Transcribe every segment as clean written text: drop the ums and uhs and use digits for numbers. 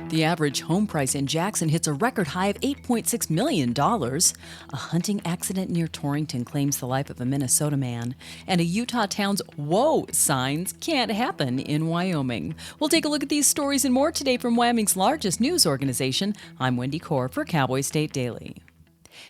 The average home price in Jackson hits a record high of $8.6 million. A hunting accident near Torrington claims the life of a Minnesota man. And a Utah town's "Whoa" signs can't happen in Wyoming. We'll take a look at these stories and more today from Wyoming's largest news organization. I'm Wendy Core for Cowboy State Daily.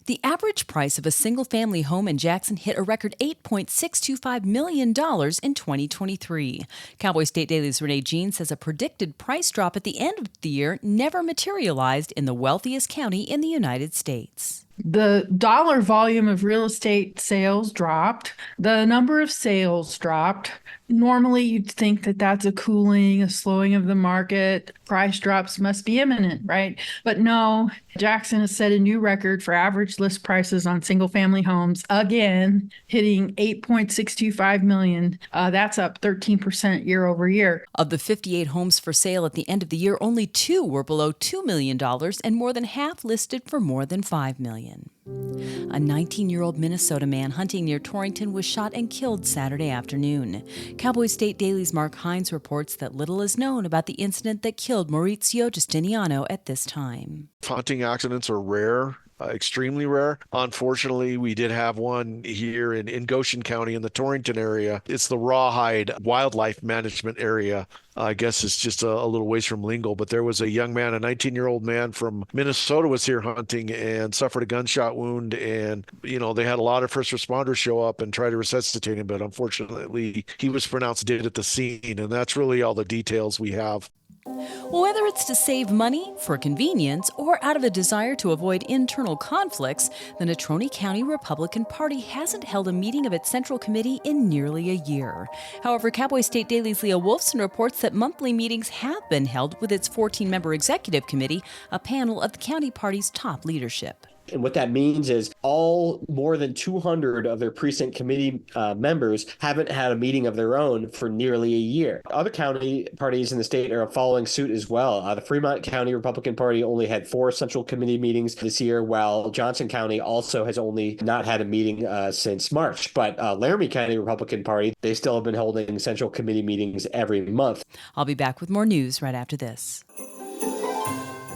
The average price of a single-family home in Jackson hit a record $8.625 million in 2023. Cowboy State Daily's Renee Jean says a predicted price drop at the end of the year never materialized in the wealthiest county in the United States. The dollar volume of real estate sales dropped. The number of sales dropped. Normally, you'd think that that's a cooling, a slowing of the market. Price drops must be imminent, right? But no, Jackson has set a new record for average list prices on single-family homes, again, hitting $8.625 million. That's up 13% year over year. Of the 58 homes for sale at the end of the year, only 2 were below $2 million, and more than half listed for more than $5 million. A 19-year-old Minnesota man hunting near Torrington was shot and killed Saturday afternoon. Cowboy State Daily's Mark Hines reports that little is known about the incident that killed Maurizio Giustiniano at this time. Hunting accidents are rare. Extremely rare. Unfortunately, we did have one here in Goshen County in the Torrington area. It's the Rawhide Wildlife Management Area. I guess it's just a little ways from Lingle, but there was a young man, a 19-year-old man from Minnesota was here hunting and suffered a gunshot wound. And, they had a lot of first responders show up and try to resuscitate him. But unfortunately, he was pronounced dead at the scene. And that's really all the details we have. Well, whether it's to save money, for convenience, or out of a desire to avoid internal conflicts, the Natroni County Republican Party hasn't held a meeting of its Central Committee in nearly a year. However, Cowboy State Daily's Leah Wolfson reports that monthly meetings have been held with its 14-member executive committee, a panel of the county party's top leadership. And what that means is all more than 200 of their precinct committee members haven't had a meeting of their own for nearly a year. Other county parties in the state are following suit as well. The Fremont County Republican Party only had 4 central committee meetings this year, while Johnson County also has only not had a meeting since March. But Laramie County Republican Party, they still have been holding central committee meetings every month. I'll be back with more news right after this.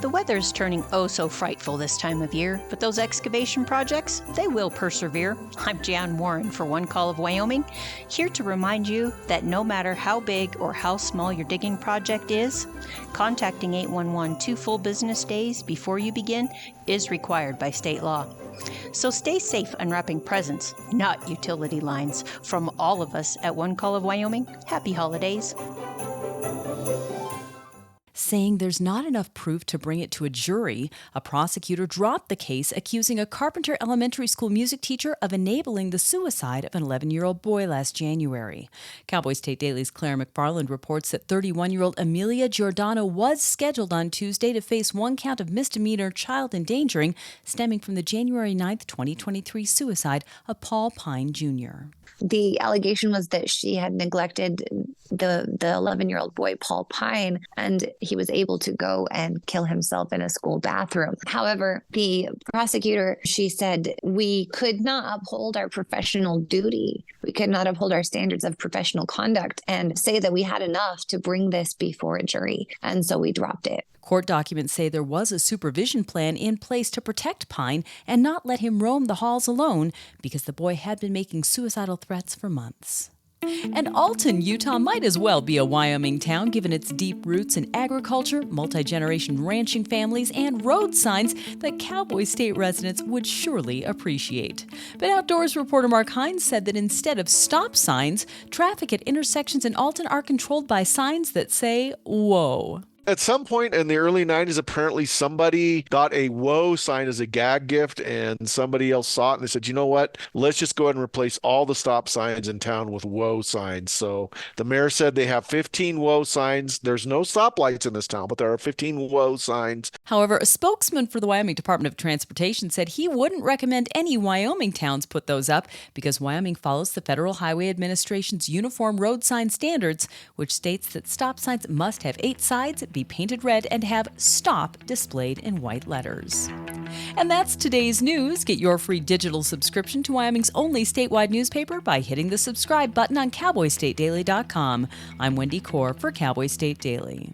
The weather's turning oh so frightful this time of year, but those excavation projects, they will persevere. I'm Jan Warren for One Call of Wyoming, here to remind you that no matter how big or how small your digging project is, contacting 811 2 full business days before you begin is required by state law. So stay safe unwrapping presents, not utility lines. From all of us at One Call of Wyoming, happy holidays. Saying there's not enough proof to bring it to a jury, a prosecutor dropped the case accusing a Carpenter Elementary School music teacher of enabling the suicide of an 11-year-old boy last January. Cowboy State Daily's Claire McFarland reports that 31-year-old Amelia Giordano was scheduled on Tuesday to face 1 count of misdemeanor child endangering stemming from the January 9th, 2023 suicide of Paul Pine Jr. The allegation was that she had neglected the 11-year-old boy, Paul Pine, and he was able to go and kill himself in a school bathroom. However, the prosecutor, she said, we could not uphold our professional duty. We could not uphold our standards of professional conduct and say that we had enough to bring this before a jury. And so we dropped it. Court documents say there was a supervision plan in place to protect Pine and not let him roam the halls alone because the boy had been making suicidal threats for months. And Alton, Utah might as well be a Wyoming town given its deep roots in agriculture, multi-generation ranching families, and road signs that Cowboy State residents would surely appreciate. But Outdoors reporter Mark Hines said that instead of stop signs, traffic at intersections in Alton are controlled by signs that say, "Whoa." At some point in the early 90s, apparently somebody got a "whoa" sign as a gag gift, and somebody else saw it and they said, you know what, let's just go ahead and replace all the stop signs in town with "whoa" signs. So the mayor said they have 15 "whoa" signs. There's no stoplights in this town, but there are 15 "whoa" signs. However, a spokesman for the Wyoming Department of Transportation said he wouldn't recommend any Wyoming towns put those up because Wyoming follows the Federal Highway Administration's Uniform Road Sign Standards, which states that stop signs must have 8 sides, be painted red, and have "stop" displayed in white letters. And that's today's news. Get your free digital subscription to Wyoming's only statewide newspaper by hitting the subscribe button on CowboyStateDaily.com. I'm Wendy Core for Cowboy State Daily.